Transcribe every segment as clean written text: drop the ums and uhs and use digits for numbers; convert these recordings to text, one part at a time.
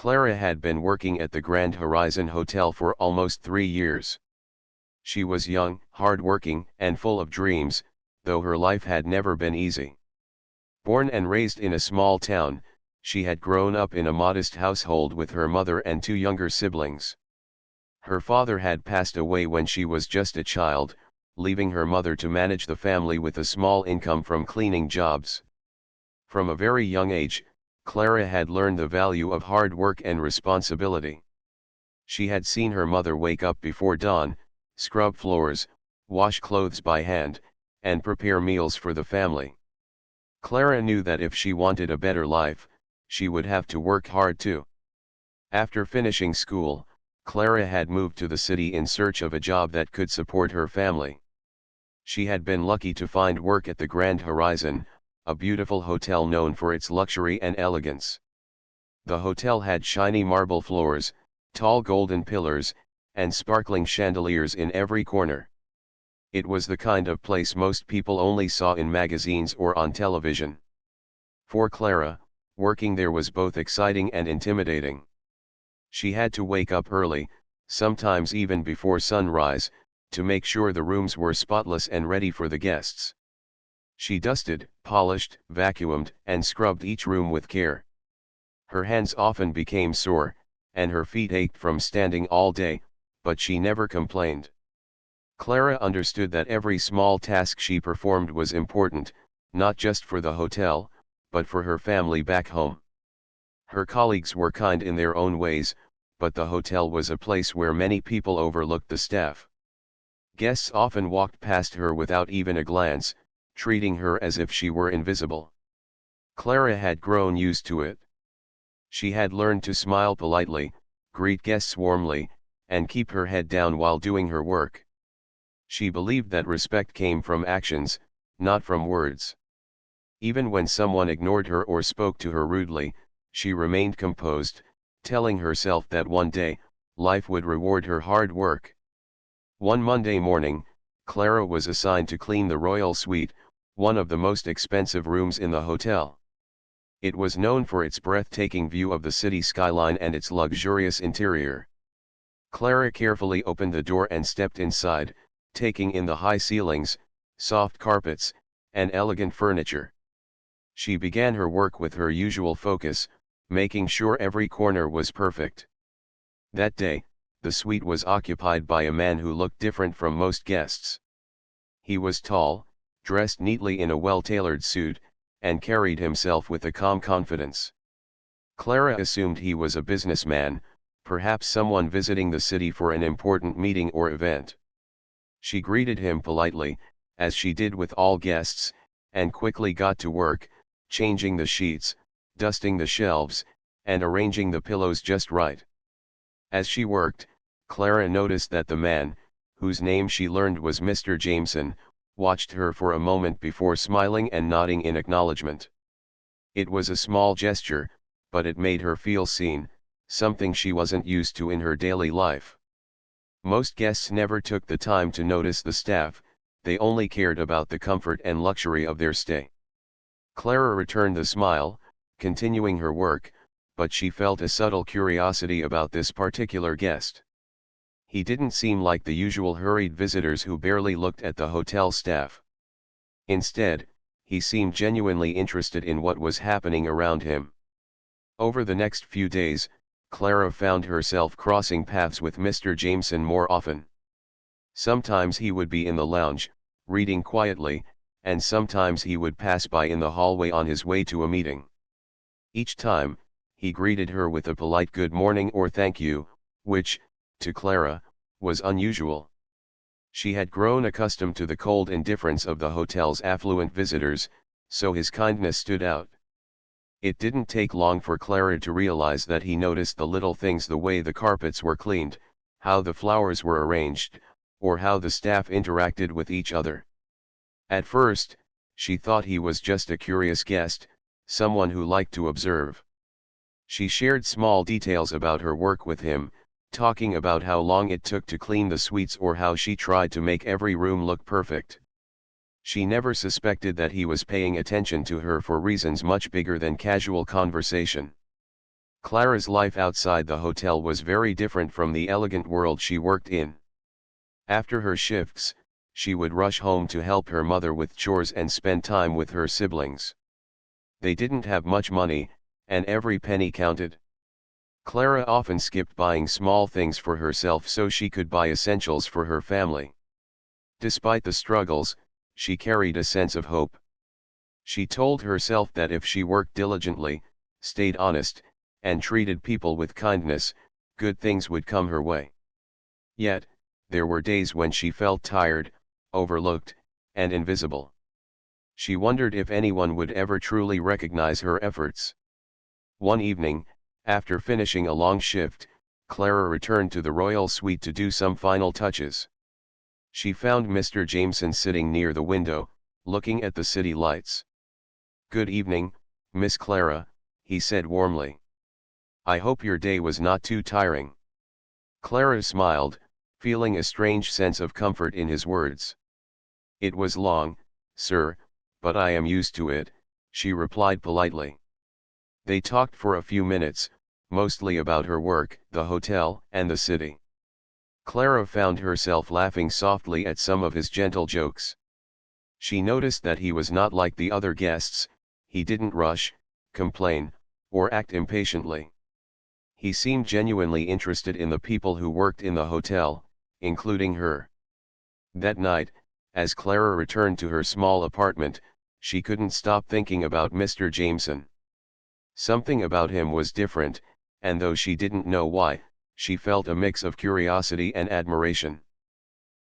Clara had been working at the Grand Horizon Hotel for almost 3 years. She was young, hard-working, and full of dreams, though her life had never been easy. Born and raised in a small town, she had grown up in a modest household with her mother and two younger siblings. Her father had passed away when she was just a child, leaving her mother to manage the family with a small income from cleaning jobs. From a very young age, Clara had learned the value of hard work and responsibility. She had seen her mother wake up before dawn, scrub floors, wash clothes by hand, and prepare meals for the family. Clara knew that if she wanted a better life, she would have to work hard too. After finishing school, Clara had moved to the city in search of a job that could support her family. She had been lucky to find work at the Grand Horizon, a beautiful hotel known for its luxury and elegance. The hotel had shiny marble floors, tall golden pillars, and sparkling chandeliers in every corner. It was the kind of place most people only saw in magazines or on television. For Clara, working there was both exciting and intimidating. She had to wake up early, sometimes even before sunrise, to make sure the rooms were spotless and ready for the guests. She dusted, polished, vacuumed, and scrubbed each room with care. Her hands often became sore, and her feet ached from standing all day, but she never complained. Clara understood that every small task she performed was important, not just for the hotel, but for her family back home. Her colleagues were kind in their own ways, but the hotel was a place where many people overlooked the staff. Guests often walked past her without even a glance, treating her as if she were invisible. Clara had grown used to it. She had learned to smile politely, greet guests warmly, and keep her head down while doing her work. She believed that respect came from actions, not from words. Even when someone ignored her or spoke to her rudely, she remained composed, telling herself that one day, life would reward her hard work. One Monday morning, Clara was assigned to clean the royal suite, one of the most expensive rooms in the hotel. It was known for its breathtaking view of the city skyline and its luxurious interior. Clara carefully opened the door and stepped inside, taking in the high ceilings, soft carpets, and elegant furniture. She began her work with her usual focus, making sure every corner was perfect. That day, the suite was occupied by a man who looked different from most guests. He was tall, dressed neatly in a well-tailored suit, and carried himself with a calm confidence. Clara assumed he was a businessman, perhaps someone visiting the city for an important meeting or event. She greeted him politely, as she did with all guests, and quickly got to work, changing the sheets, dusting the shelves, and arranging the pillows just right. As she worked, Clara noticed that the man, whose name she learned was Mr. Jameson, watched her for a moment before smiling and nodding in acknowledgement. It was a small gesture, but it made her feel seen, something she wasn't used to in her daily life. Most guests never took the time to notice the staff, they only cared about the comfort and luxury of their stay. Clara returned the smile, continuing her work, but she felt a subtle curiosity about this particular guest. He didn't seem like the usual hurried visitors who barely looked at the hotel staff. Instead, he seemed genuinely interested in what was happening around him. Over the next few days, Clara found herself crossing paths with Mr. Jameson more often. Sometimes he would be in the lounge, reading quietly, and sometimes he would pass by in the hallway on his way to a meeting. Each time, he greeted her with a polite good morning or thank you, which, to Clara, was unusual. She had grown accustomed to the cold indifference of the hotel's affluent visitors, so his kindness stood out. It didn't take long for Clara to realize that he noticed the little things, the way the carpets were cleaned, how the flowers were arranged, or how the staff interacted with each other. At first, she thought he was just a curious guest, someone who liked to observe. She shared small details about her work with him, talking about how long it took to clean the suites or how she tried to make every room look perfect. She never suspected that he was paying attention to her for reasons much bigger than casual conversation. Clara's life outside the hotel was very different from the elegant world she worked in. After her shifts, she would rush home to help her mother with chores and spend time with her siblings. They didn't have much money, and every penny counted. Clara often skipped buying small things for herself so she could buy essentials for her family. Despite the struggles, she carried a sense of hope. She told herself that if she worked diligently, stayed honest, and treated people with kindness, good things would come her way. Yet, there were days when she felt tired, overlooked, and invisible. She wondered if anyone would ever truly recognize her efforts. One evening, after finishing a long shift, Clara returned to the royal suite to do some final touches. She found Mr. Jameson sitting near the window, looking at the city lights. "Good evening, Miss Clara," he said warmly. "I hope your day was not too tiring." Clara smiled, feeling a strange sense of comfort in his words. "It was long, sir, but I am used to it," she replied politely. They talked for a few minutes, mostly about her work, the hotel, and the city. Clara found herself laughing softly at some of his gentle jokes. She noticed that he was not like the other guests. He didn't rush, complain, or act impatiently. He seemed genuinely interested in the people who worked in the hotel, including her. That night, as Clara returned to her small apartment, she couldn't stop thinking about Mr. Jameson. Something about him was different, and though she didn't know why, she felt a mix of curiosity and admiration.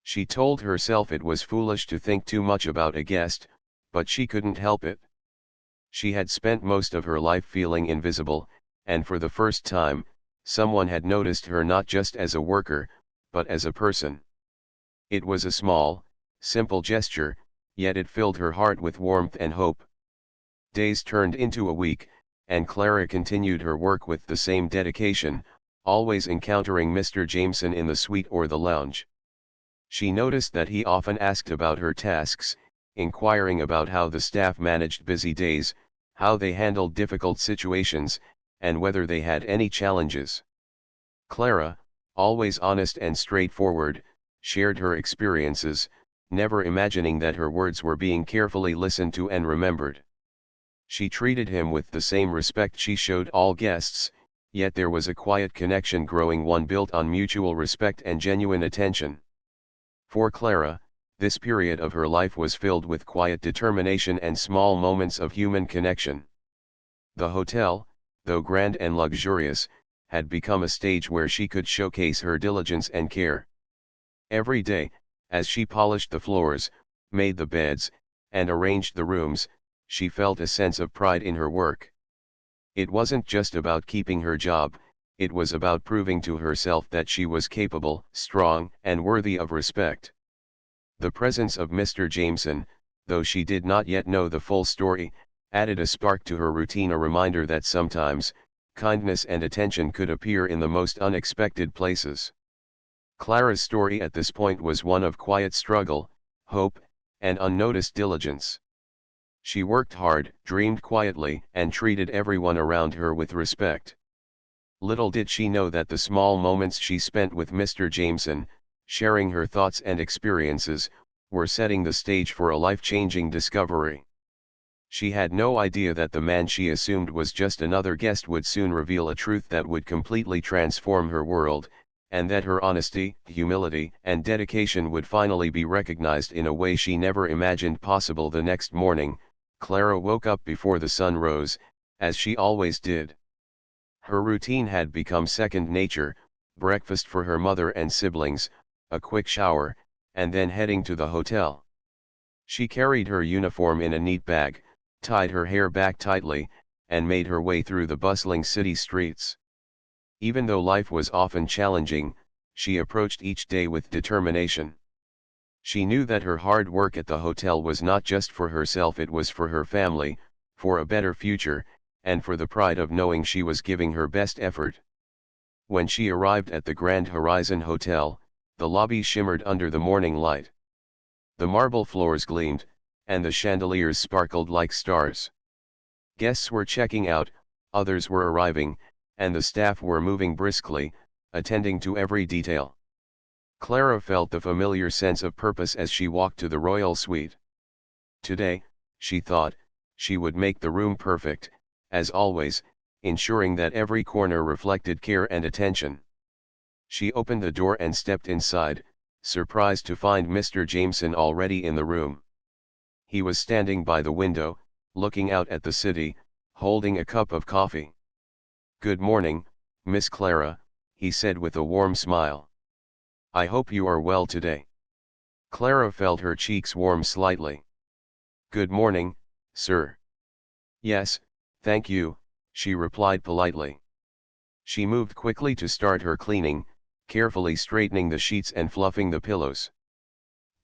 She told herself it was foolish to think too much about a guest, but she couldn't help it. She had spent most of her life feeling invisible, and for the first time, someone had noticed her not just as a worker, but as a person. It was a small, simple gesture, yet it filled her heart with warmth and hope. Days turned into a week, and Clara continued her work with the same dedication, always encountering Mr. Jameson in the suite or the lounge. She noticed that he often asked about her tasks, inquiring about how the staff managed busy days, how they handled difficult situations, and whether they had any challenges. Clara, always honest and straightforward, shared her experiences, never imagining that her words were being carefully listened to and remembered. She treated him with the same respect she showed all guests, yet there was a quiet connection growing, one built on mutual respect and genuine attention. For Clara, this period of her life was filled with quiet determination and small moments of human connection. The hotel, though grand and luxurious, had become a stage where she could showcase her diligence and care. Every day, as she polished the floors, made the beds, and arranged the rooms, she felt a sense of pride in her work. It wasn't just about keeping her job, it was about proving to herself that she was capable, strong, and worthy of respect. The presence of Mr. Jameson, though she did not yet know the full story, added a spark to her routine, a reminder that sometimes, kindness and attention could appear in the most unexpected places. Clara's story at this point was one of quiet struggle, hope, and unnoticed diligence. She worked hard, dreamed quietly, and treated everyone around her with respect. Little did she know that the small moments she spent with Mr. Jameson, sharing her thoughts and experiences, were setting the stage for a life-changing discovery. She had no idea that the man she assumed was just another guest would soon reveal a truth that would completely transform her world, and that her honesty, humility, and dedication would finally be recognized in a way she never imagined possible. The next morning, Clara woke up before the sun rose, as she always did. Her routine had become second nature: breakfast for her mother and siblings, a quick shower, and then heading to the hotel. She carried her uniform in a neat bag, tied her hair back tightly, and made her way through the bustling city streets. Even though life was often challenging, she approached each day with determination. She knew that her hard work at the hotel was not just for herself, it was for her family, for a better future, and for the pride of knowing she was giving her best effort. When she arrived at the Grand Horizon Hotel, the lobby shimmered under the morning light. The marble floors gleamed, and the chandeliers sparkled like stars. Guests were checking out, others were arriving, and the staff were moving briskly, attending to every detail. Clara felt the familiar sense of purpose as she walked to the royal suite. Today, she thought, she would make the room perfect, as always, ensuring that every corner reflected care and attention. She opened the door and stepped inside, surprised to find Mr. Jameson already in the room. He was standing by the window, looking out at the city, holding a cup of coffee. "Good morning, Miss Clara," he said with a warm smile. "I hope you are well today." Clara felt her cheeks warm slightly. "Good morning, sir." "Yes, thank you," she replied politely. She moved quickly to start her cleaning, carefully straightening the sheets and fluffing the pillows.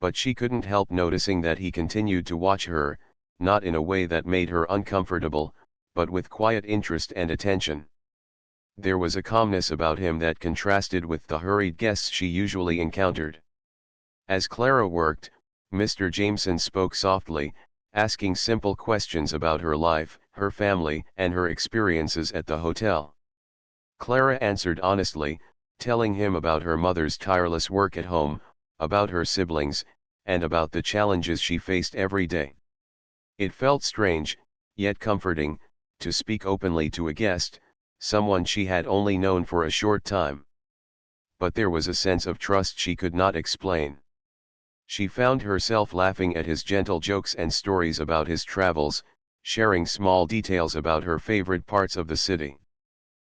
But she couldn't help noticing that he continued to watch her, not in a way that made her uncomfortable, but with quiet interest and attention. There was a calmness about him that contrasted with the hurried guests she usually encountered. As Clara worked, Mr. Jameson spoke softly, asking simple questions about her life, her family, and her experiences at the hotel. Clara answered honestly, telling him about her mother's tireless work at home, about her siblings, and about the challenges she faced every day. It felt strange, yet comforting, to speak openly to a guest, someone she had only known for a short time. But there was a sense of trust she could not explain. She found herself laughing at his gentle jokes and stories about his travels, sharing small details about her favorite parts of the city.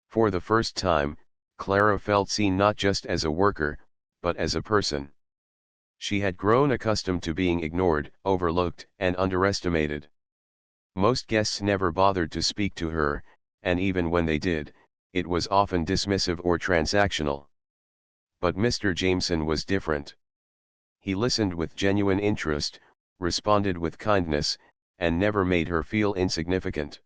For the first time, Clara felt seen not just as a worker, but as a person. She had grown accustomed to being ignored, overlooked, and underestimated. Most guests never bothered to speak to her, and even when they did, it was often dismissive or transactional. But Mr. Jameson was different. He listened with genuine interest, responded with kindness, and never made her feel insignificant.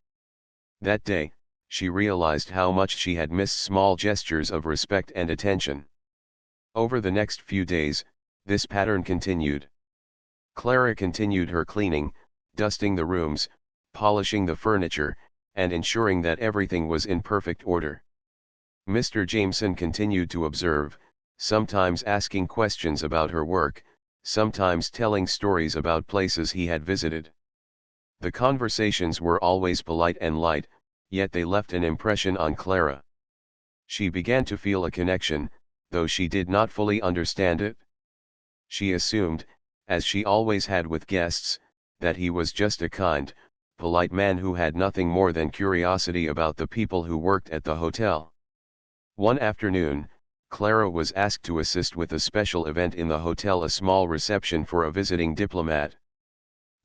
That day, she realized how much she had missed small gestures of respect and attention. Over the next few days, this pattern continued. Clara continued her cleaning, dusting the rooms, polishing the furniture, and ensuring that everything was in perfect order. Mr. Jameson continued to observe, sometimes asking questions about her work, sometimes telling stories about places he had visited. The conversations were always polite and light, yet they left an impression on Clara. She began to feel a connection, though she did not fully understand it. She assumed, as she always had with guests, that he was just a kind, polite man who had nothing more than curiosity about the people who worked at the hotel. One afternoon, Clara was asked to assist with a special event in the hotel, a small reception for a visiting diplomat.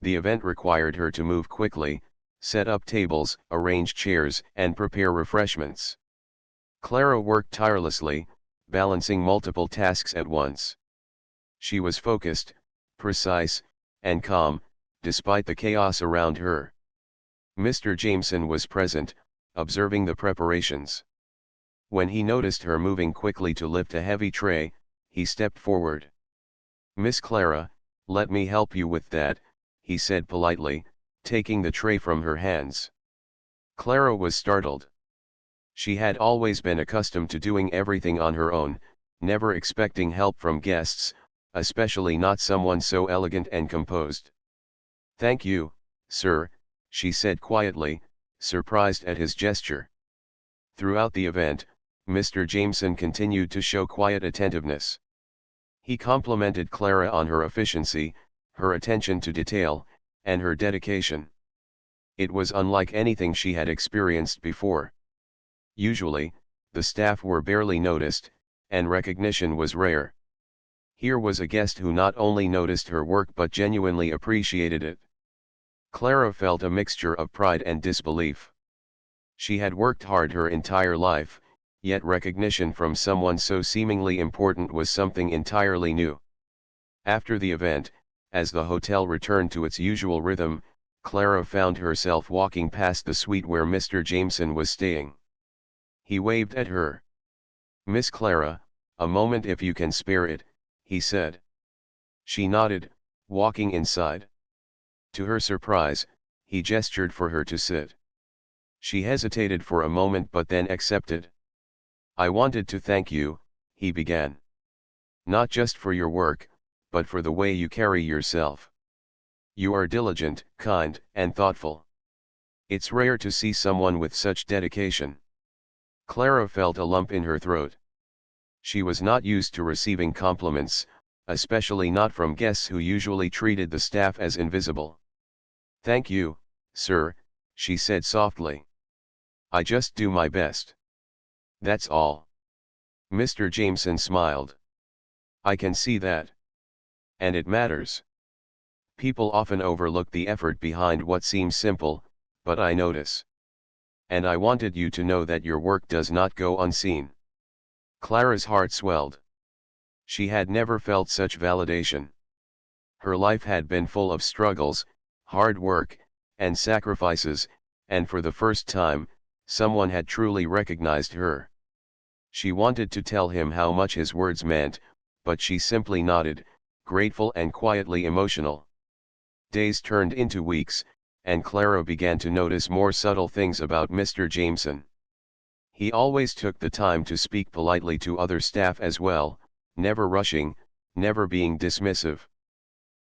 The event required her to move quickly, set up tables, arrange chairs, and prepare refreshments. Clara worked tirelessly, balancing multiple tasks at once. She was focused, precise, and calm, despite the chaos around her. Mr. Jameson was present, observing the preparations. When he noticed her moving quickly to lift a heavy tray, he stepped forward. "Miss Clara, let me help you with that," he said politely, taking the tray from her hands. Clara was startled. She had always been accustomed to doing everything on her own, never expecting help from guests, especially not someone so elegant and composed. "Thank you, sir," she said quietly, surprised at his gesture. Throughout the event, Mr. Jameson continued to show quiet attentiveness. He complimented Clara on her efficiency, her attention to detail, and her dedication. It was unlike anything she had experienced before. Usually, the staff were barely noticed, and recognition was rare. Here was a guest who not only noticed her work but genuinely appreciated it. Clara felt a mixture of pride and disbelief. She had worked hard her entire life, yet recognition from someone so seemingly important was something entirely new. After the event, as the hotel returned to its usual rhythm, Clara found herself walking past the suite where Mr. Jameson was staying. He waved at her. "Miss Clara, a moment if you can spare it," he said. She nodded, walking inside. To her surprise, he gestured for her to sit. She hesitated for a moment but then accepted. "I wanted to thank you," he began. "Not just for your work, but for the way you carry yourself. You are diligent, kind, and thoughtful. It's rare to see someone with such dedication." Clara felt a lump in her throat. She was not used to receiving compliments, especially not from guests who usually treated the staff as invisible. "Thank you, sir," she said softly. "I just do my best. That's all." Mr. Jameson smiled. "I can see that. And it matters. People often overlook the effort behind what seems simple, but I notice. And I wanted you to know that your work does not go unseen." Clara's heart swelled. She had never felt such validation. Her life had been full of struggles, hard work, and sacrifices, and for the first time, someone had truly recognized her. She wanted to tell him how much his words meant, but she simply nodded, grateful and quietly emotional. Days turned into weeks, and Clara began to notice more subtle things about Mr. Jameson. He always took the time to speak politely to other staff as well, never rushing, never being dismissive.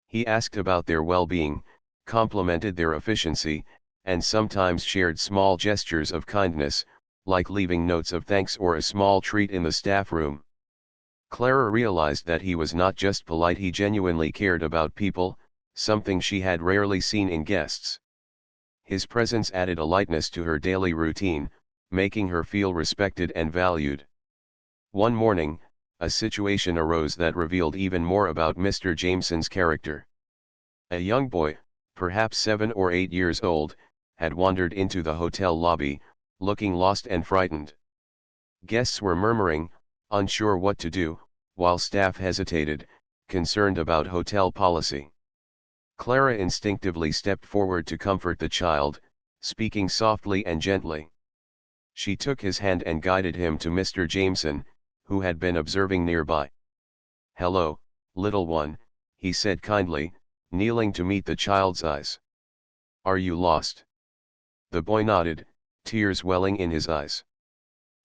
He asked about their well-being, complimented their efficiency, and sometimes shared small gestures of kindness, like leaving notes of thanks or a small treat in the staff room. Clara realized that he was not just polite, he genuinely cared about people, something she had rarely seen in guests. His presence added a lightness to her daily routine, making her feel respected and valued. One morning, a situation arose that revealed even more about Mr. Jameson's character. A young boy, perhaps 7 or 8 years old, had wandered into the hotel lobby, looking lost and frightened. Guests were murmuring, unsure what to do, while staff hesitated, concerned about hotel policy. Clara instinctively stepped forward to comfort the child, speaking softly and gently. She took his hand and guided him to Mr. Jameson, who had been observing nearby. "Hello, little one," he said kindly, kneeling to meet the child's eyes. "Are you lost?" The boy nodded, tears welling in his eyes.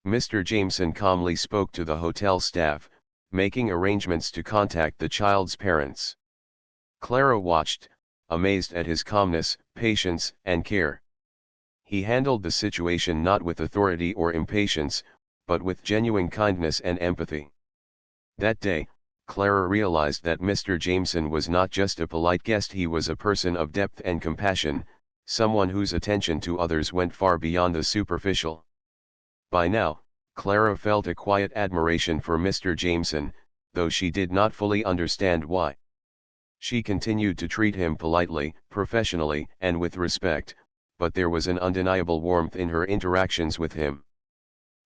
Mr. Jameson calmly spoke to the hotel staff, making arrangements to contact the child's parents. Clara watched, amazed at his calmness, patience, and care. He handled the situation not with authority or impatience, but with genuine kindness and empathy. That day, Clara realized that Mr. Jameson was not just a polite guest, he was a person of depth and compassion, someone whose attention to others went far beyond the superficial. By now, Clara felt a quiet admiration for Mr. Jameson, though she did not fully understand why. She continued to treat him politely, professionally, and with respect, but there was an undeniable warmth in her interactions with him.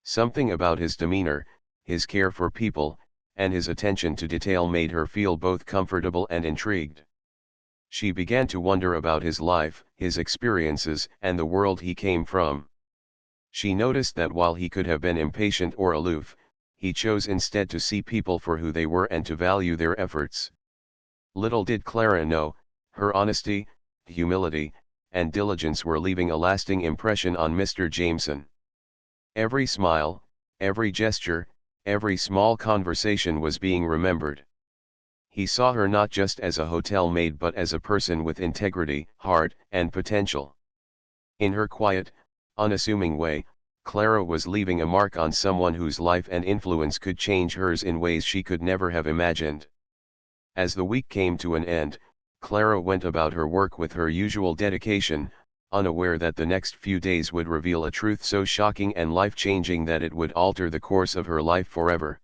Something about his demeanor, his care for people, and his attention to detail made her feel both comfortable and intrigued. She began to wonder about his life, his experiences, and the world he came from. She noticed that while he could have been impatient or aloof, he chose instead to see people for who they were and to value their efforts. Little did Clara know, her honesty, humility, and diligence were leaving a lasting impression on Mr. Jameson. Every smile, every gesture, every small conversation was being remembered. He saw her not just as a hotel maid but as a person with integrity, heart, and potential. In her quiet, unassuming way, Clara was leaving a mark on someone whose life and influence could change hers in ways she could never have imagined. As the week came to an end, Clara went about her work with her usual dedication, unaware that the next few days would reveal a truth so shocking and life-changing that it would alter the course of her life forever.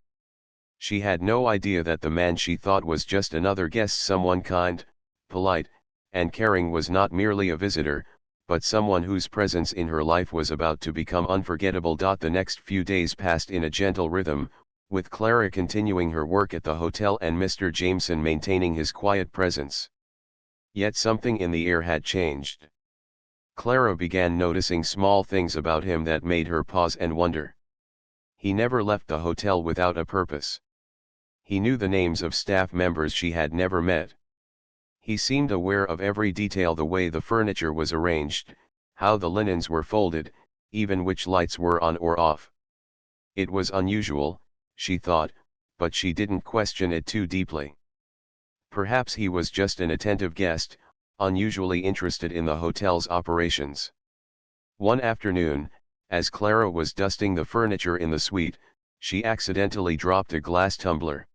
She had no idea that the man she thought was just another guest, someone kind, polite, and caring, was not merely a visitor, but someone whose presence in her life was about to become unforgettable. The next few days passed in a gentle rhythm, with Clara continuing her work at the hotel and Mr. Jameson maintaining his quiet presence. Yet something in the air had changed. Clara began noticing small things about him that made her pause and wonder. He never left the hotel without a purpose. He knew the names of staff members she had never met. He seemed aware of every detail, the way the furniture was arranged, how the linens were folded, even which lights were on or off. It was unusual, she thought, but she didn't question it too deeply. Perhaps he was just an attentive guest, unusually interested in the hotel's operations. One afternoon, as Clara was dusting the furniture in the suite, she accidentally dropped a glass tumbler.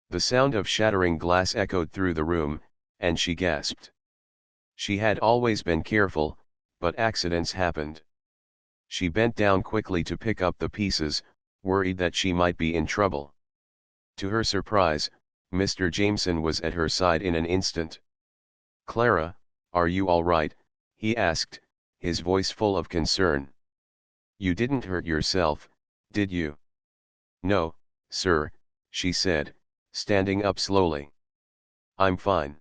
The sound of shattering glass echoed through the room, and she gasped. She had always been careful, but accidents happened. She bent down quickly to pick up the pieces, worried that she might be in trouble. To her surprise, Mr. Jameson was at her side in an instant. "Clara, are you all right?" he asked, his voice full of concern. "You didn't hurt yourself, did you?" "No, sir," she said, standing up slowly. "I'm fine.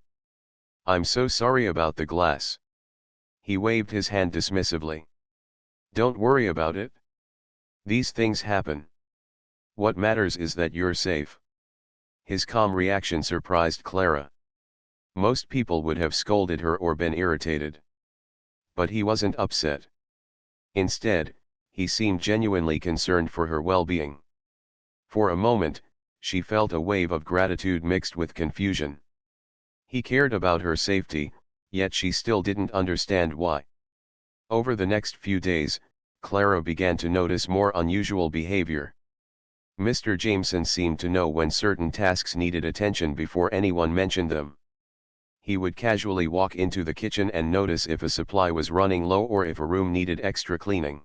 I'm so sorry about the glass." He waved his hand dismissively. "Don't worry about it. These things happen. What matters is that you're safe." His calm reaction surprised Clara. Most people would have scolded her or been irritated. But he wasn't upset. Instead, he seemed genuinely concerned for her well-being. For a moment, she felt a wave of gratitude mixed with confusion. He cared about her safety, yet she still didn't understand why. Over the next few days, Clara began to notice more unusual behavior. Mr. Jameson seemed to know when certain tasks needed attention before anyone mentioned them. He would casually walk into the kitchen and notice if a supply was running low or if a room needed extra cleaning.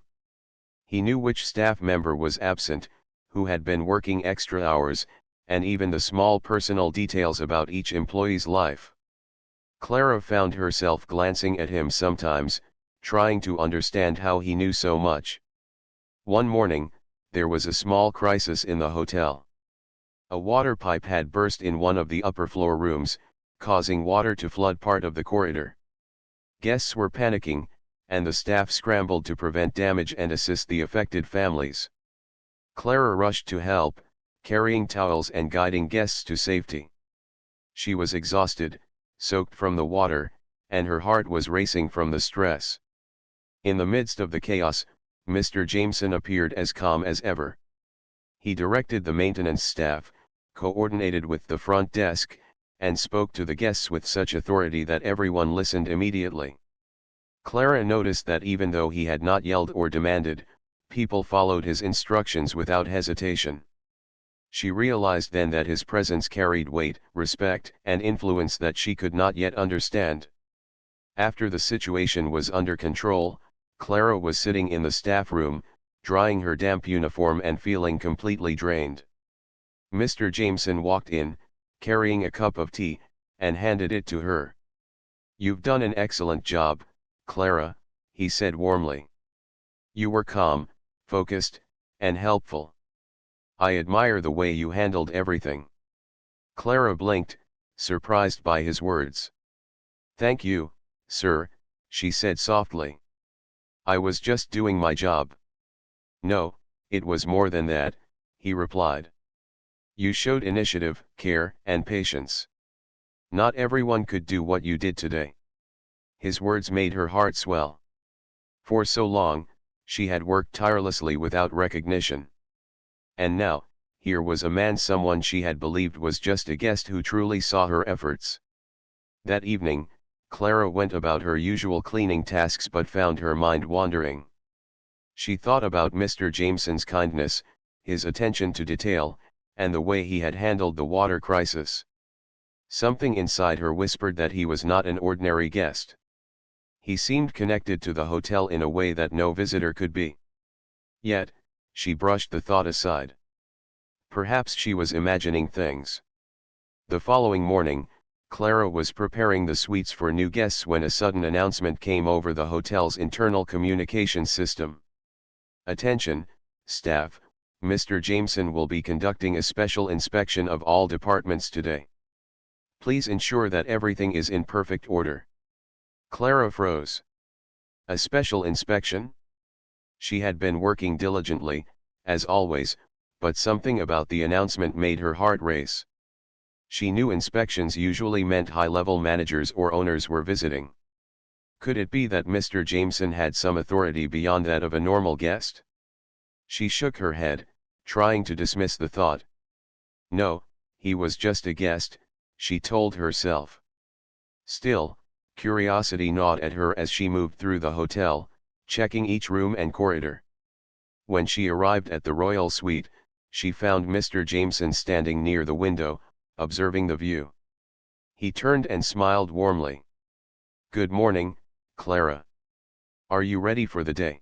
He knew which staff member was absent, who had been working extra hours, and even the small personal details about each employee's life. Clara found herself glancing at him sometimes, trying to understand how he knew so much. One morning, there was a small crisis in the hotel. A water pipe had burst in one of the upper floor rooms, causing water to flood part of the corridor. Guests were panicking, and the staff scrambled to prevent damage and assist the affected families. Clara rushed to help, carrying towels and guiding guests to safety. She was exhausted, soaked from the water, and her heart was racing from the stress. In the midst of the chaos, Mr. Jameson appeared as calm as ever. He directed the maintenance staff, coordinated with the front desk, and spoke to the guests with such authority that everyone listened immediately. Clara noticed that even though he had not yelled or demanded, people followed his instructions without hesitation. She realized then that his presence carried weight, respect, and influence that she could not yet understand. After the situation was under control, Clara was sitting in the staff room, drying her damp uniform and feeling completely drained. Mr. Jameson walked in, carrying a cup of tea, and handed it to her. "You've done an excellent job, Clara," he said warmly. "You were calm, focused, and helpful. I admire the way you handled everything." Clara blinked, surprised by his words. "Thank you, sir," she said softly. "I was just doing my job." "No, it was more than that," he replied. "You showed initiative, care, and patience. Not everyone could do what you did today." His words made her heart swell. For so long, she had worked tirelessly without recognition. And now, here was a man, someone she had believed was just a guest, who truly saw her efforts. That evening, Clara went about her usual cleaning tasks but found her mind wandering. She thought about Mr. Jameson's kindness, his attention to detail, and the way he had handled the water crisis. Something inside her whispered that he was not an ordinary guest. He seemed connected to the hotel in a way that no visitor could be. Yet, she brushed the thought aside. Perhaps she was imagining things. The following morning, Clara was preparing the suites for new guests when a sudden announcement came over the hotel's internal communications system. "Attention, staff, Mr. Jameson will be conducting a special inspection of all departments today. Please ensure that everything is in perfect order." Clara froze. A special inspection? She had been working diligently, as always, but something about the announcement made her heart race. She knew inspections usually meant high-level managers or owners were visiting. Could it be that Mr. Jameson had some authority beyond that of a normal guest? She shook her head, trying to dismiss the thought. No, he was just a guest, she told herself. Still, curiosity gnawed at her as she moved through the hotel, checking each room and corridor. When she arrived at the royal suite, she found Mr. Jameson standing near the window, observing the view. He turned and smiled warmly. "Good morning, Clara. Are you ready for the day?"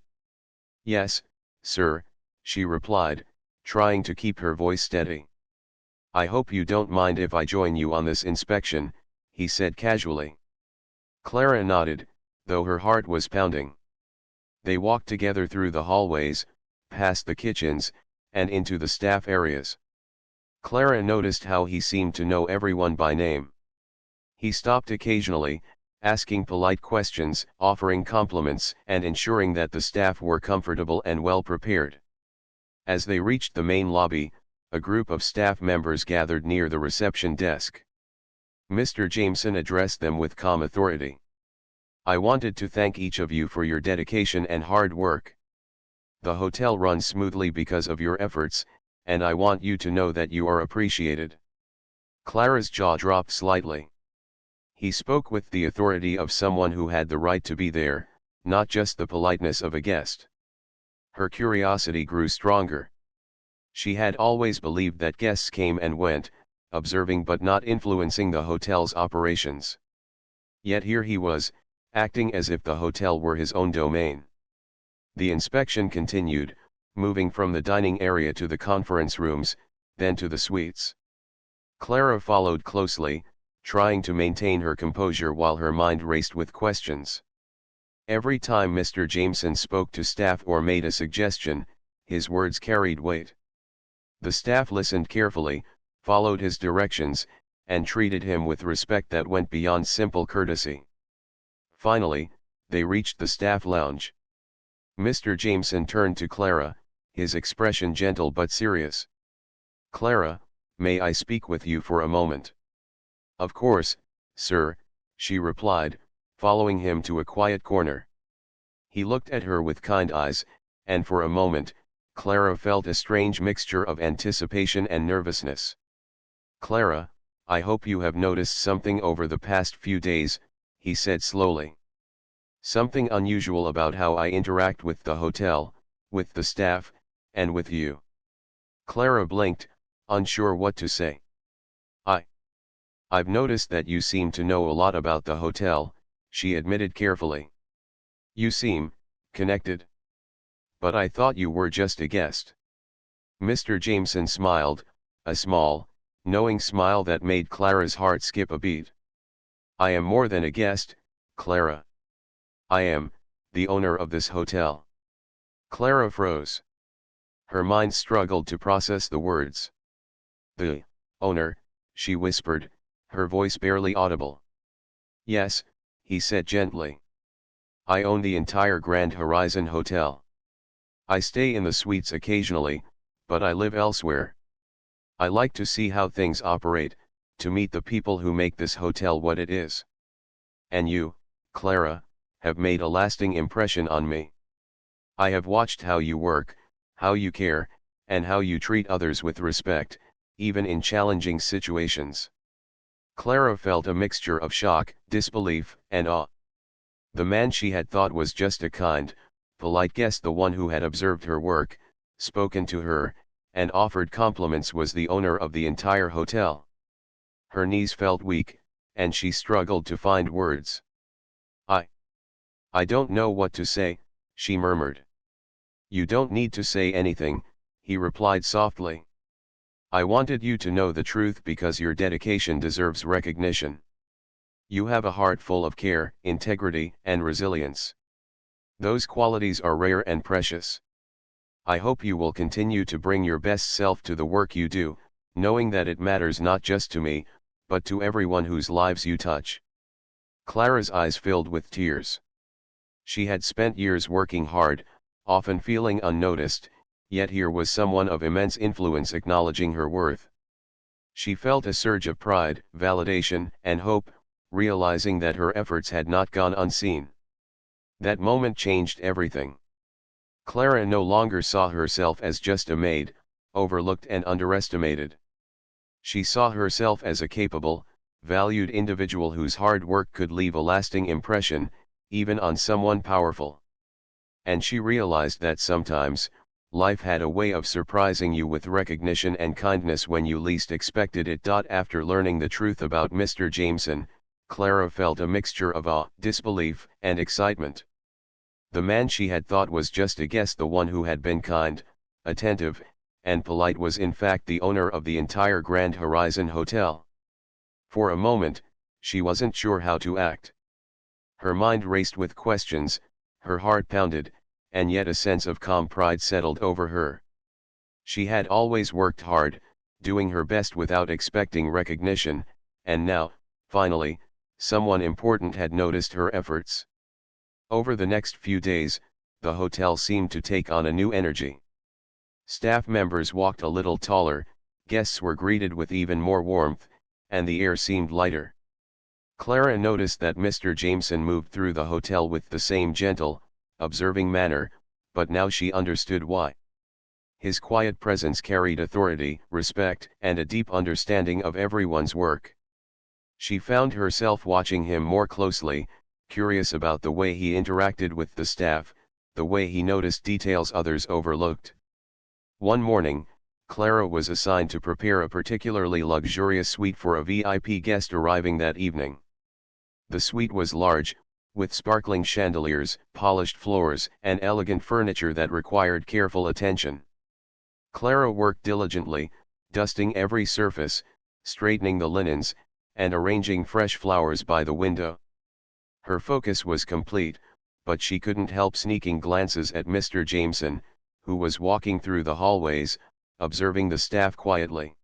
"Yes, sir," she replied, trying to keep her voice steady. "I hope you don't mind if I join you on this inspection," he said casually. Clara nodded, though her heart was pounding. They walked together through the hallways, past the kitchens, and into the staff areas. Clara noticed how he seemed to know everyone by name. He stopped occasionally, asking polite questions, offering compliments, and ensuring that the staff were comfortable and well prepared. As they reached the main lobby, a group of staff members gathered near the reception desk. Mr. Jameson addressed them with calm authority. "I wanted to thank each of you for your dedication and hard work. The hotel runs smoothly because of your efforts, and I want you to know that you are appreciated." Clara's jaw dropped slightly. He spoke with the authority of someone who had the right to be there, not just the politeness of a guest. Her curiosity grew stronger. She had always believed that guests came and went, observing but not influencing the hotel's operations. Yet here he was, acting as if the hotel were his own domain. The inspection continued, moving from the dining area to the conference rooms, then to the suites. Clara followed closely, trying to maintain her composure while her mind raced with questions. Every time Mr. Jameson spoke to staff or made a suggestion, his words carried weight. The staff listened carefully, followed his directions, and treated him with respect that went beyond simple courtesy. Finally, they reached the staff lounge. Mr. Jameson turned to Clara, his expression gentle but serious. "Clara, may I speak with you for a moment?" "Of course, sir," she replied, following him to a quiet corner. He looked at her with kind eyes, and for a moment, Clara felt a strange mixture of anticipation and nervousness. "Clara, I hope you have noticed something over the past few days," he said slowly. "Something unusual about how I interact with the hotel, with the staff, and with you." Clara blinked, unsure what to say. I've noticed that you seem to know a lot about the hotel," she admitted carefully. "You seem connected. But I thought you were just a guest." Mr. Jameson smiled, a small, knowing smile that made Clara's heart skip a beat. "I am more than a guest, Clara. I am the owner of this hotel." Clara froze. Her mind struggled to process the words. "The owner," she whispered, her voice barely audible. "Yes," he said gently. "I own the entire Grand Horizon Hotel. I stay in the suites occasionally, but I live elsewhere. I like to see how things operate, to meet the people who make this hotel what it is. And you, Clara, have made a lasting impression on me. I have watched how you work, how you care, and how you treat others with respect, even in challenging situations." Clara felt a mixture of shock, disbelief, and awe. The man she had thought was just a kind, polite guest, the one who had observed her work, spoken to her, and offered compliments, was the owner of the entire hotel. Her knees felt weak, and she struggled to find words. I I don't know what to say," she murmured. "You don't need to say anything," he replied softly. "I wanted you to know the truth because your dedication deserves recognition. You have a heart full of care, integrity, and resilience. Those qualities are rare and precious. I hope you will continue to bring your best self to the work you do, knowing that it matters not just to me, but to everyone whose lives you touch." Clara's eyes filled with tears. She had spent years working hard, often feeling unnoticed, yet here was someone of immense influence acknowledging her worth. She felt a surge of pride, validation, and hope, realizing that her efforts had not gone unseen. That moment changed everything. Clara no longer saw herself as just a maid, overlooked and underestimated. She saw herself as a capable, valued individual whose hard work could leave a lasting impression, even on someone powerful. And she realized that sometimes, life had a way of surprising you with recognition and kindness when you least expected it. After learning the truth about Mr. Jameson, Clara felt a mixture of awe, disbelief, and excitement. The man she had thought was just a guest, the one who had been kind, attentive, and polite, was in fact the owner of the entire Grand Horizon Hotel. For a moment, she wasn't sure how to act. Her mind raced with questions, her heart pounded, and yet a sense of calm pride settled over her. She had always worked hard, doing her best without expecting recognition, and now, finally, someone important had noticed her efforts. Over the next few days, the hotel seemed to take on a new energy. Staff members walked a little taller, guests were greeted with even more warmth, and the air seemed lighter. Clara noticed that Mr. Jameson moved through the hotel with the same gentle, observing manner, but now she understood why. His quiet presence carried authority, respect, and a deep understanding of everyone's work. She found herself watching him more closely, curious about the way he interacted with the staff, the way he noticed details others overlooked. One morning, Clara was assigned to prepare a particularly luxurious suite for a VIP guest arriving that evening. The suite was large, with sparkling chandeliers, polished floors, and elegant furniture that required careful attention. Clara worked diligently, dusting every surface, straightening the linens, and arranging fresh flowers by the window. Her focus was complete, but she couldn't help sneaking glances at Mr. Jameson, who was walking through the hallways, observing the staff quietly.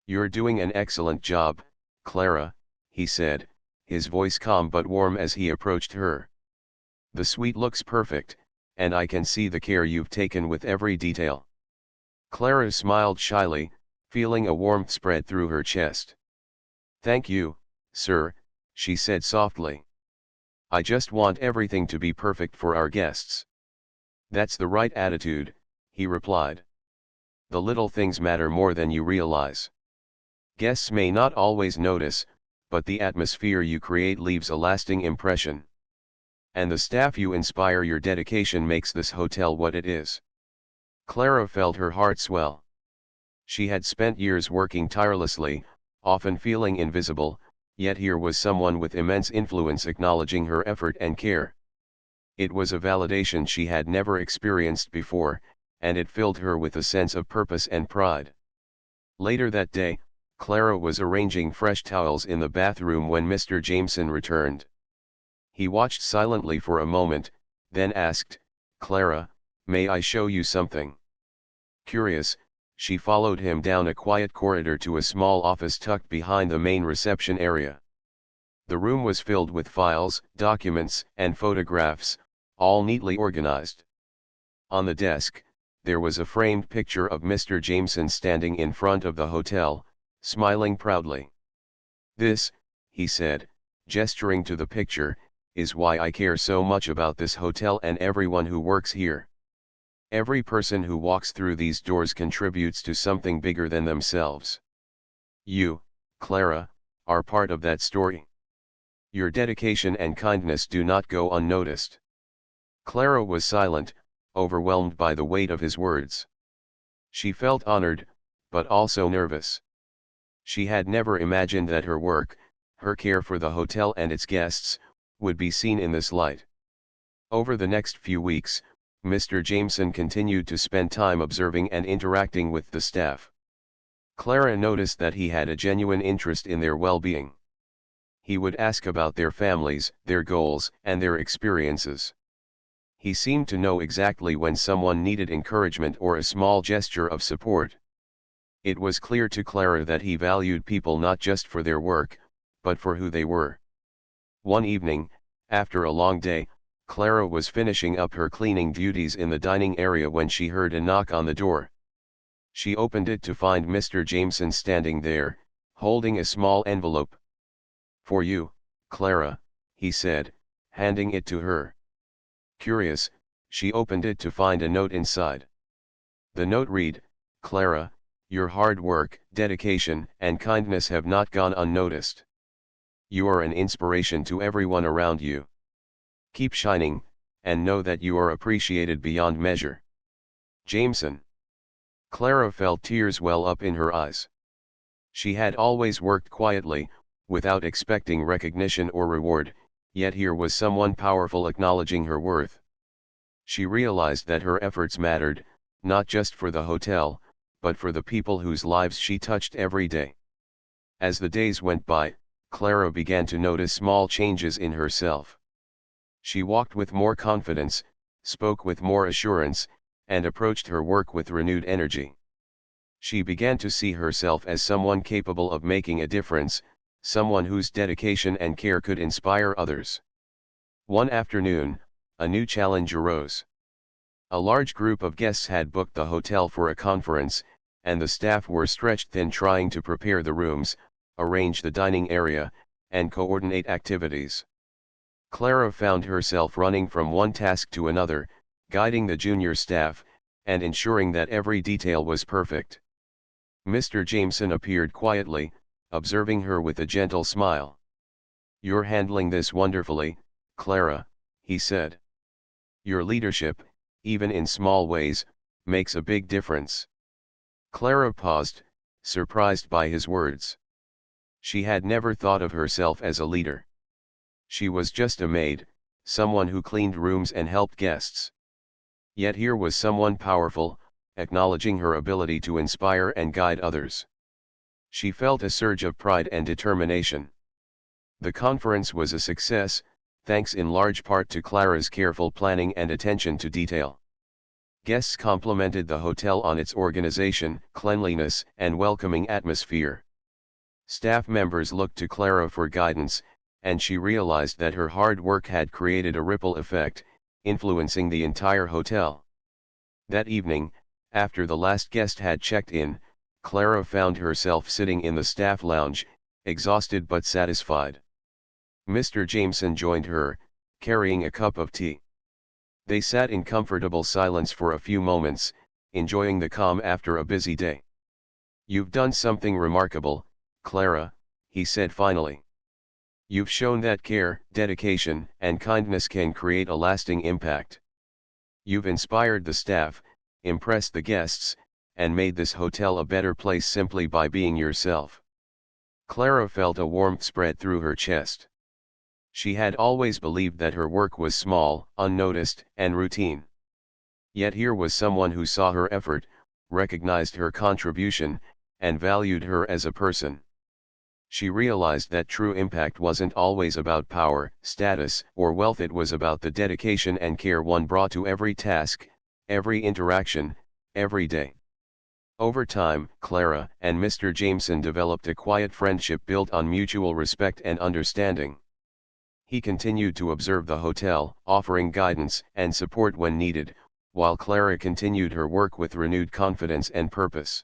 "You're doing an excellent job, Clara," he said, his voice calm but warm as he approached her. "The suite looks perfect, and I can see the care you've taken with every detail." Clara smiled shyly, feeling a warmth spread through her chest. "Thank you, sir," she said softly. "I just want everything to be perfect for our guests." "That's the right attitude," he replied. "The little things matter more than you realize. Guests may not always notice, but the atmosphere you create leaves a lasting impression. And the staff you inspire, your dedication makes this hotel what it is." Clara felt her heart swell. She had spent years working tirelessly, often feeling invisible, yet here was someone with immense influence acknowledging her effort and care. It was a validation she had never experienced before, and it filled her with a sense of purpose and pride. Later that day, Clara was arranging fresh towels in the bathroom when Mr. Jameson returned. He watched silently for a moment, then asked, "Clara, may I show you something?" Curious, she followed him down a quiet corridor to a small office tucked behind the main reception area. The room was filled with files, documents, and photographs, all neatly organized. On the desk, there was a framed picture of Mr. Jameson standing in front of the hotel, smiling proudly. "This," he said, gesturing to the picture, "is why I care so much about this hotel and everyone who works here. Every person who walks through these doors contributes to something bigger than themselves. You, Clara, are part of that story. Your dedication and kindness do not go unnoticed." Clara was silent, overwhelmed by the weight of his words. She felt honored, but also nervous. She had never imagined that her work, her care for the hotel and its guests, would be seen in this light. Over the next few weeks, Mr. Jameson continued to spend time observing and interacting with the staff. Clara noticed that he had a genuine interest in their well-being. He would ask about their families, their goals, and their experiences. He seemed to know exactly when someone needed encouragement or a small gesture of support. It was clear to Clara that he valued people not just for their work, but for who they were. One evening, after a long day, Clara was finishing up her cleaning duties in the dining area when she heard a knock on the door. She opened it to find Mr. Jameson standing there, holding a small envelope. "For you, Clara," he said, handing it to her. Curious, she opened it to find a note inside. The note read, "Clara, your hard work, dedication, and kindness have not gone unnoticed. You are an inspiration to everyone around you. Keep shining, and know that you are appreciated beyond measure. Jameson." Clara felt tears well up in her eyes. She had always worked quietly, without expecting recognition or reward, yet here was someone powerful acknowledging her worth. She realized that her efforts mattered, not just for the hotel, but for the people whose lives she touched every day. As the days went by, Clara began to notice small changes in herself. She walked with more confidence, spoke with more assurance, and approached her work with renewed energy. She began to see herself as someone capable of making a difference, someone whose dedication and care could inspire others. One afternoon, a new challenge arose. A large group of guests had booked the hotel for a conference, and the staff were stretched thin trying to prepare the rooms, arrange the dining area, and coordinate activities. Clara found herself running from one task to another, guiding the junior staff, and ensuring that every detail was perfect. Mr. Jameson appeared quietly, observing her with a gentle smile. "You're handling this wonderfully, Clara," he said. "Your leadership, even in small ways, makes a big difference." Clara paused, surprised by his words. She had never thought of herself as a leader. She was just a maid, someone who cleaned rooms and helped guests. Yet here was someone powerful, acknowledging her ability to inspire and guide others. She felt a surge of pride and determination. The conference was a success, thanks in large part to Clara's careful planning and attention to detail. Guests complimented the hotel on its organization, cleanliness, and welcoming atmosphere. Staff members looked to Clara for guidance, and she realized that her hard work had created a ripple effect, influencing the entire hotel. That evening, after the last guest had checked in, Clara found herself sitting in the staff lounge, exhausted but satisfied. Mr. Jameson joined her, carrying a cup of tea. They sat in comfortable silence for a few moments, enjoying the calm after a busy day. "You've done something remarkable, Clara," he said finally. "You've shown that care, dedication, and kindness can create a lasting impact. You've inspired the staff, impressed the guests, and made this hotel a better place simply by being yourself." Clara felt a warmth spread through her chest. She had always believed that her work was small, unnoticed, and routine. Yet here was someone who saw her effort, recognized her contribution, and valued her as a person. She realized that true impact wasn't always about power, status, or wealth. It was about the dedication and care one brought to every task, every interaction, every day. Over time, Clara and Mr. Jameson developed a quiet friendship built on mutual respect and understanding. He continued to observe the hotel, offering guidance and support when needed, while Clara continued her work with renewed confidence and purpose.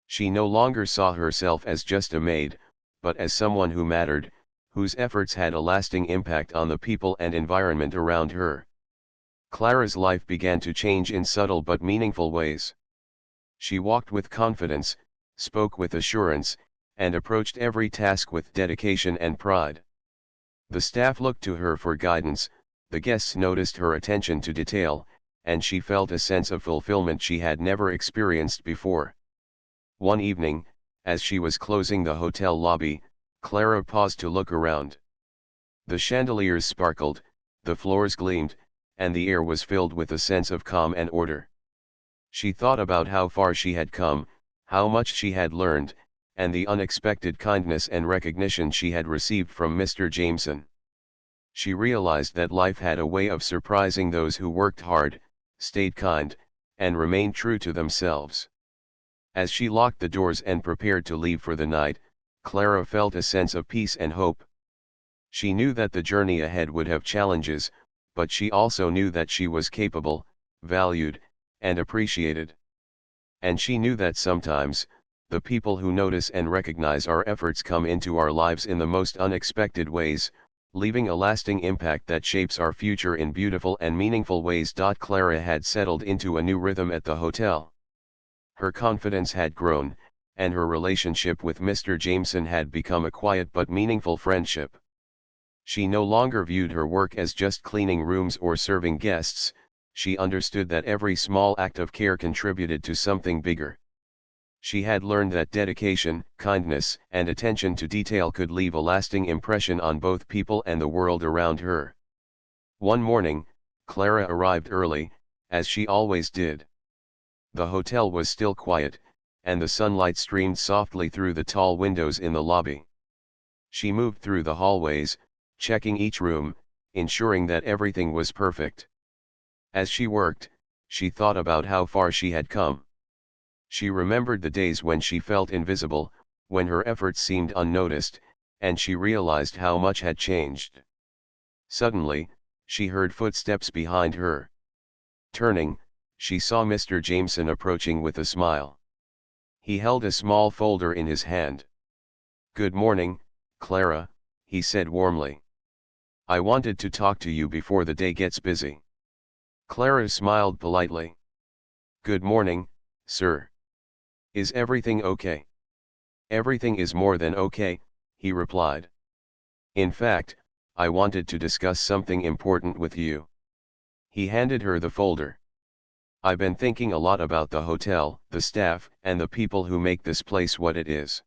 She no longer saw herself as just a maid, but as someone who mattered, whose efforts had a lasting impact on the people and environment around her. Clara's life began to change in subtle but meaningful ways. She walked with confidence, spoke with assurance, and approached every task with dedication and pride. The staff looked to her for guidance, the guests noticed her attention to detail, and she felt a sense of fulfillment she had never experienced before. One evening, as she was closing the hotel lobby, Clara paused to look around. The chandeliers sparkled, the floors gleamed, and the air was filled with a sense of calm and order. She thought about how far she had come, how much she had learned, and the unexpected kindness and recognition she had received from Mr. Jameson. She realized that life had a way of surprising those who worked hard, stayed kind, and remained true to themselves. As she locked the doors and prepared to leave for the night, Clara felt a sense of peace and hope. She knew that the journey ahead would have challenges, but she also knew that she was capable, valued, and appreciated. And she knew that sometimes, the people who notice and recognize our efforts come into our lives in the most unexpected ways, leaving a lasting impact that shapes our future in beautiful and meaningful ways. Clara had settled into a new rhythm at the hotel. Her confidence had grown, and her relationship with Mr. Jameson had become a quiet but meaningful friendship. She no longer viewed her work as just cleaning rooms or serving guests. She understood that every small act of care contributed to something bigger. She had learned that dedication, kindness, and attention to detail could leave a lasting impression on both people and the world around her. One morning, Clara arrived early, as she always did. The hotel was still quiet, and the sunlight streamed softly through the tall windows in the lobby. She moved through the hallways, checking each room, ensuring that everything was perfect. As she worked, she thought about how far she had come. She remembered the days when she felt invisible, when her efforts seemed unnoticed, and she realized how much had changed. Suddenly, she heard footsteps behind her. Turning, she saw Mr. Jameson approaching with a smile. He held a small folder in his hand. "Good morning, Clara," he said warmly. "I wanted to talk to you before the day gets busy." Clara smiled politely. "Good morning, sir. Is everything okay?" "Everything is more than okay," he replied. "In fact, I wanted to discuss something important with you." He handed her the folder. "I've been thinking a lot about the hotel, the staff, and the people who make this place what it is.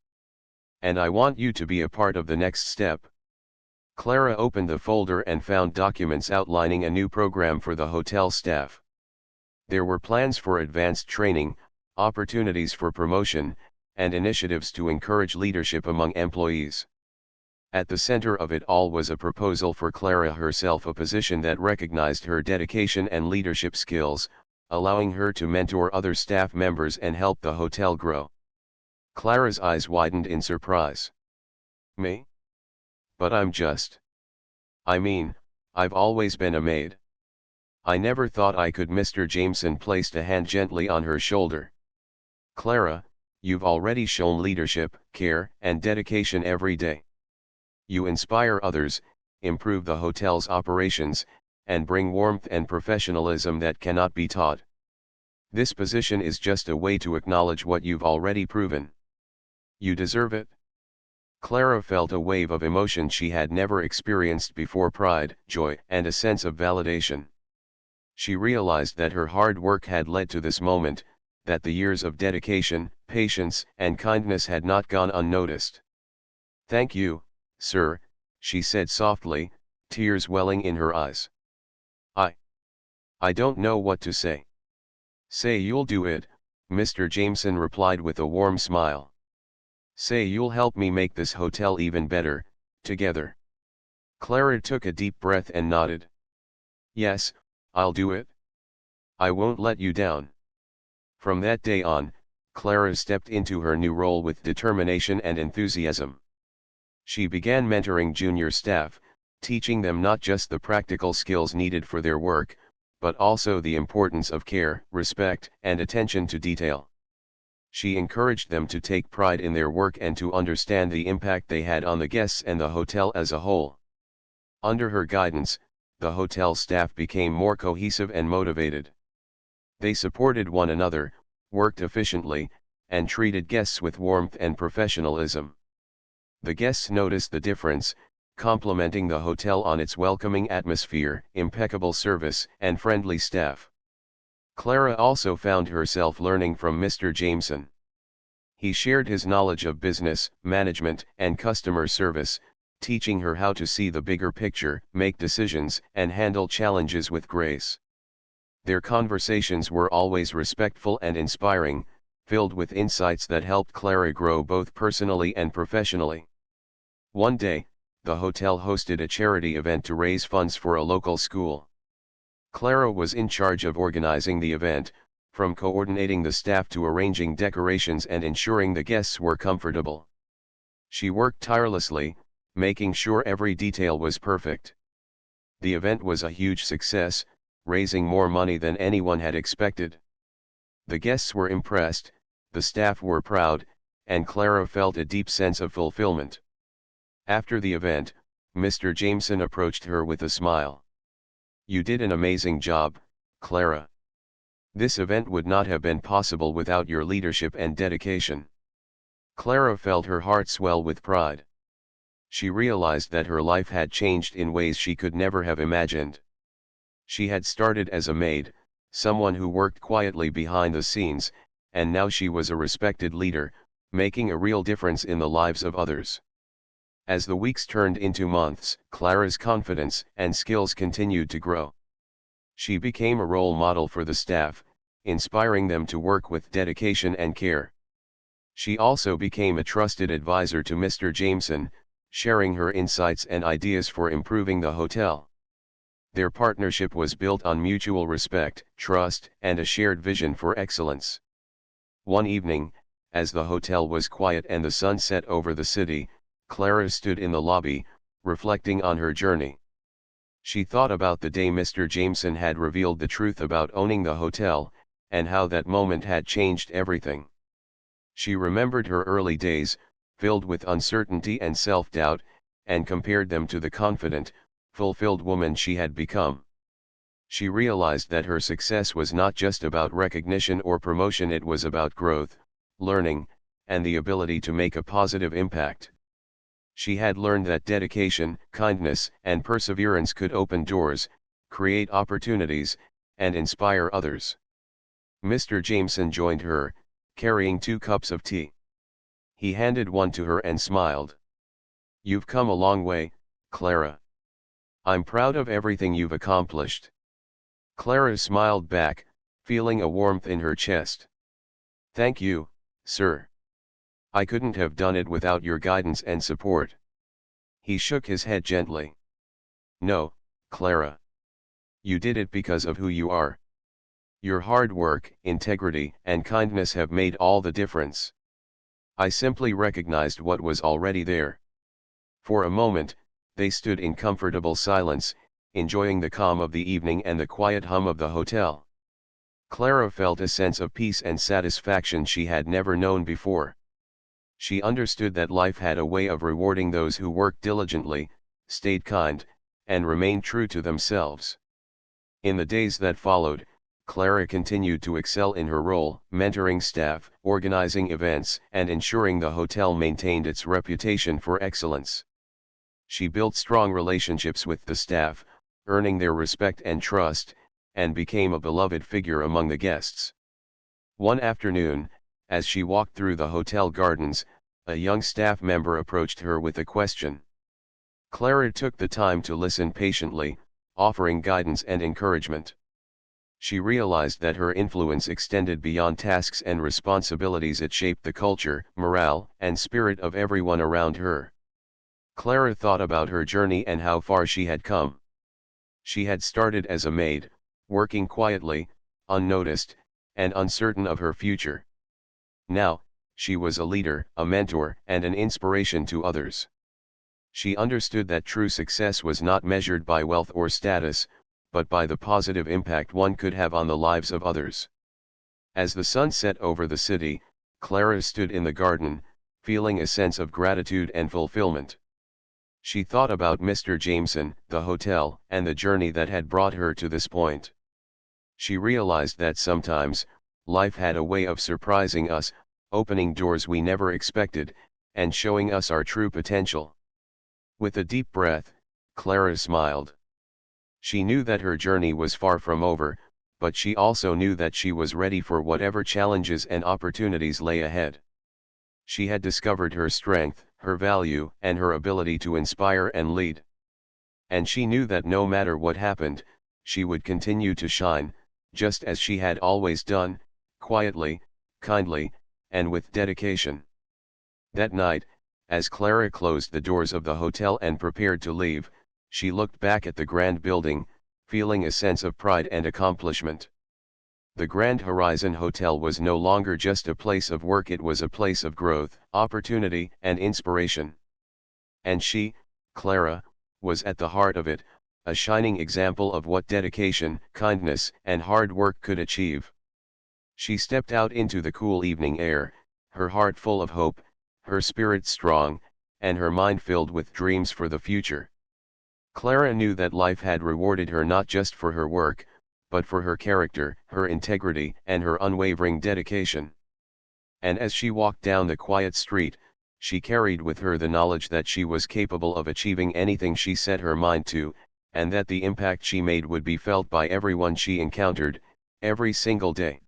And I want you to be a part of the next step." Clara opened the folder and found documents outlining a new program for the hotel staff. There were plans for advanced training, opportunities for promotion, and initiatives to encourage leadership among employees. At the center of it all was a proposal for Clara herself, a position that recognized her dedication and leadership skills, allowing her to mentor other staff members and help the hotel grow. Clara's eyes widened in surprise. "Me? But I mean, I've always been a maid. I never thought I could." Mr. Jameson placed a hand gently on her shoulder. "Clara, you've already shown leadership, care, and dedication every day. You inspire others, improve the hotel's operations, and bring warmth and professionalism that cannot be taught. This position is just a way to acknowledge what you've already proven. You deserve it." Clara felt a wave of emotion she had never experienced before: pride, joy, and a sense of validation. She realized that her hard work had led to this moment, that the years of dedication, patience, and kindness had not gone unnoticed. "Thank you, sir," she said softly, tears welling in her eyes. I I don't know what to say." "Say you'll do it," Mr. Jameson replied with a warm smile. "Say you'll help me make this hotel even better, together." Clara took a deep breath and nodded. "Yes, I'll do it. I won't let you down." From that day on, Clara stepped into her new role with determination and enthusiasm. She began mentoring junior staff, teaching them not just the practical skills needed for their work, but also the importance of care, respect, and attention to detail. She encouraged them to take pride in their work and to understand the impact they had on the guests and the hotel as a whole. Under her guidance, the hotel staff became more cohesive and motivated. They supported one another, worked efficiently, and treated guests with warmth and professionalism. The guests noticed the difference, complimenting the hotel on its welcoming atmosphere, impeccable service, and friendly staff. Clara also found herself learning from Mr. Jameson. He shared his knowledge of business, management, and customer service, teaching her how to see the bigger picture, make decisions, and handle challenges with grace. Their conversations were always respectful and inspiring, filled with insights that helped Clara grow both personally and professionally. One day, the hotel hosted a charity event to raise funds for a local school. Clara was in charge of organizing the event, from coordinating the staff to arranging decorations and ensuring the guests were comfortable. She worked tirelessly, making sure every detail was perfect. The event was a huge success, raising more money than anyone had expected. The guests were impressed, the staff were proud, and Clara felt a deep sense of fulfillment. After the event, Mr. Jameson approached her with a smile. "You did an amazing job, Clara. This event would not have been possible without your leadership and dedication." Clara felt her heart swell with pride. She realized that her life had changed in ways she could never have imagined. She had started as a maid, someone who worked quietly behind the scenes, and now she was a respected leader, making a real difference in the lives of others. As the weeks turned into months, Clara's confidence and skills continued to grow. She became a role model for the staff, inspiring them to work with dedication and care. She also became a trusted advisor to Mr. Jameson, sharing her insights and ideas for improving the hotel. Their partnership was built on mutual respect, trust, and a shared vision for excellence. One evening, as the hotel was quiet and the sun set over the city, Clara stood in the lobby, reflecting on her journey. She thought about the day Mr. Jameson had revealed the truth about owning the hotel, and how that moment had changed everything. She remembered her early days, filled with uncertainty and self-doubt, and compared them to the confident, fulfilled woman she had become. She realized that her success was not just about recognition or promotion, it was about growth, learning, and the ability to make a positive impact. She had learned that dedication, kindness, and perseverance could open doors, create opportunities, and inspire others. Mr. Jameson joined her, carrying 2 cups of tea. He handed one to her and smiled. "You've come a long way, Clara. I'm proud of everything you've accomplished." Clara smiled back, feeling a warmth in her chest. "Thank you, sir. I couldn't have done it without your guidance and support." He shook his head gently. "No, Clara. You did it because of who you are. Your hard work, integrity, and kindness have made all the difference. I simply recognized what was already there." For a moment, they stood in comfortable silence, enjoying the calm of the evening and the quiet hum of the hotel. Clara felt a sense of peace and satisfaction she had never known before. She understood that life had a way of rewarding those who worked diligently, stayed kind, and remained true to themselves. In the days that followed, Clara continued to excel in her role, mentoring staff, organizing events, and ensuring the hotel maintained its reputation for excellence. She built strong relationships with the staff, earning their respect and trust, and became a beloved figure among the guests. One afternoon, as she walked through the hotel gardens, a young staff member approached her with a question. Clara took the time to listen patiently, offering guidance and encouragement. She realized that her influence extended beyond tasks and responsibilities. It shaped the culture, morale, and spirit of everyone around her. Clara thought about her journey and how far she had come. She had started as a maid, working quietly, unnoticed, and uncertain of her future. Now, she was a leader, a mentor, and an inspiration to others. She understood that true success was not measured by wealth or status, but by the positive impact one could have on the lives of others. As the sun set over the city, Clara stood in the garden, feeling a sense of gratitude and fulfillment. She thought about Mr. Jameson, the hotel, and the journey that had brought her to this point. She realized that sometimes, life had a way of surprising us, opening doors we never expected, and showing us our true potential. With a deep breath, Clara smiled. She knew that her journey was far from over, but she also knew that she was ready for whatever challenges and opportunities lay ahead. She had discovered her strength, her value, and her ability to inspire and lead. And she knew that no matter what happened, she would continue to shine, just as she had always done, quietly, kindly, and with dedication. That night, as Clara closed the doors of the hotel and prepared to leave, she looked back at the grand building, feeling a sense of pride and accomplishment. The Grand Horizon Hotel was no longer just a place of work, it was a place of growth, opportunity, and inspiration. And she, Clara, was at the heart of it, a shining example of what dedication, kindness, and hard work could achieve. She stepped out into the cool evening air, her heart full of hope, her spirit strong, and her mind filled with dreams for the future. Clara knew that life had rewarded her not just for her work, but for her character, her integrity, and her unwavering dedication. And as she walked down the quiet street, she carried with her the knowledge that she was capable of achieving anything she set her mind to, and that the impact she made would be felt by everyone she encountered, every single day.